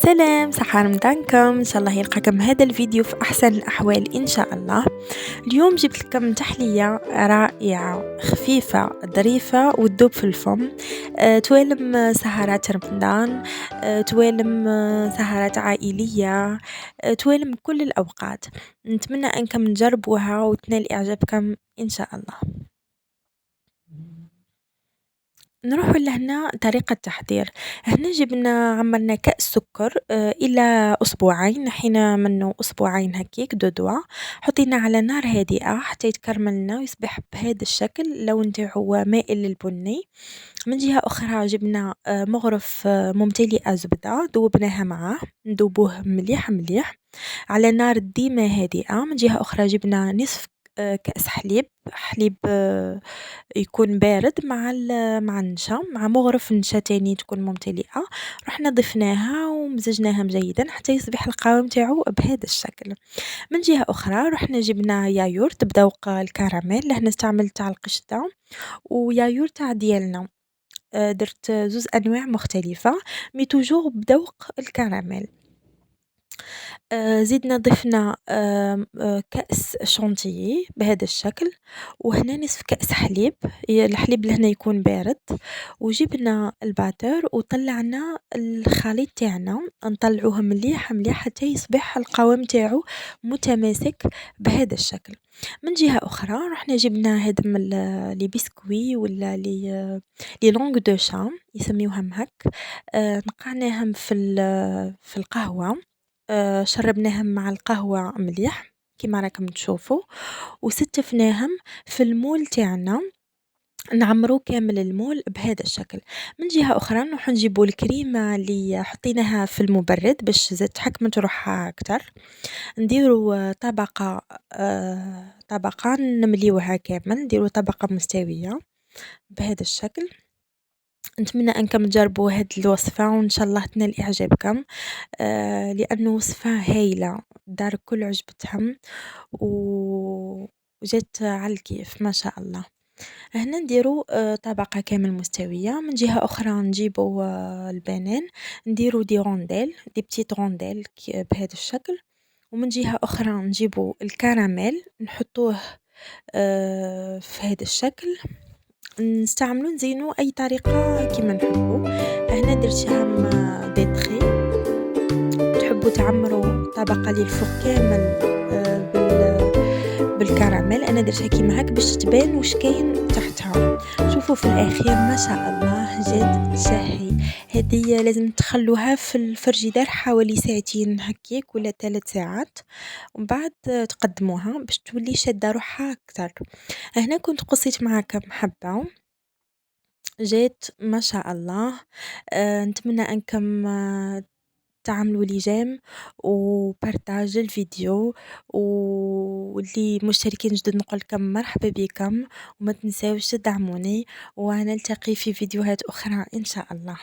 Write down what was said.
سلام، صحة رمضانكم، إن شاء الله يلقاكم هذا الفيديو في أحسن الأحوال إن شاء الله. اليوم جبت لكم تحلية رائعة خفيفة ظريفة وتذوب في الفم. توالم سهرات رمضان، توالم سهرات عائلية، توالم كل الأوقات. نتمنى أنكم تجربوها وتنال إعجابكم إن شاء الله. نروحوا لهنا طريقة تحضير. هنا جبنا عمرنا كأس سكر إلى أسبوعين، نحينا منه أسبوعين هكيك دودوا، حطينا على نار هادئة حتى يتكرمل لنا ويصبح بهذا الشكل، اللون نتاعو مائل للبني. من جهة أخرى جبنا مغرف ممتلئة زبدة ذوبناها معاه، نذوبوه مليح مليح على نار ديما هادئة. من جهة أخرى جبنا نصف كأس حليب يكون بارد مع النشا، مع مغرف نشا تاني تكون ممتلئة، رحنا ضفناها ومزجناها جيدا حتى يصبح القوام نتاعو بهذا الشكل. من جهة أخرى رحنا جبنا يايورت بذوق الكراميل، هنا استعملت تاع القشطة ويايورت تاع ديالنا. درت زوز أنواع مختلفة مي توجور بذوق الكراميل. زدنا ضفنا كأس شانتيي بهذا الشكل، وهنا نصف كأس حليب، الحليب لهنا يكون بارد، وجبنا الباتر وطلعنا الخليط تاعنا نطلعوه مليح مليح حتى يصبح القوام تاعو متماسك بهذا الشكل. من جهة أخرى رحنا جبنا هادم لي بسكوي ولا لي لونغ دو شام يسميوهم هك، نقعناهم في القهوة، شربناهم مع القهوة مليح كيما راكم تشوفوا، وستفناهم في المول تاعنا، نعمرو كامل المول بهذا الشكل. من جهة أخرى نروحو نجيبو الكريمة اللي حطيناها في المبرد باش زاد تحكمت روحها أكتر، نديرو طبقة نمليوها كامل، نديرو طبقة مستوية بهذا الشكل. نتمنى أنكم تجربوا هاد الوصفة وإن شاء الله تنال إعجابكم، لأنه وصفة هايلة، الدار الكل عجبتهم وجات على الكيف ما شاء الله. هنا نديرو طبقة كامل مستوية. من جهة أخرى نجيبو البنان نديرو دي رونديل، دي بتيت رونديل بهذا الشكل. ومن جهة أخرى نجيبو الكراميل نحطوه في هذا الشكل، نستعملو نزينو أي طريقة كيما نحبو. هنا درتهم دي تخي، تحبوا تعمروا طبقة للفوق كامل بالكراميل، أنا درتها كيما هاك باش تبان واش كاين تحتها. شوفوا في الأخير ما شاء الله جات شهي. هذه لازم تخلوها في الفريجيدار حوالي ساعتين هكيك ولا 3 ساعات، ومن بعد تقدموها باش تولي شادة روحها أكتر. هنا كنت قصيت معاكم حبة، جات ما شاء الله. نتمنى أنكم تعملوا لي جيم وبارتاج الفيديو، واللي مشتركين جدد نقول لكم مرحبا بكم، وما تنساوش تدعموني، ونلتقي في فيديوهات أخرى إن شاء الله.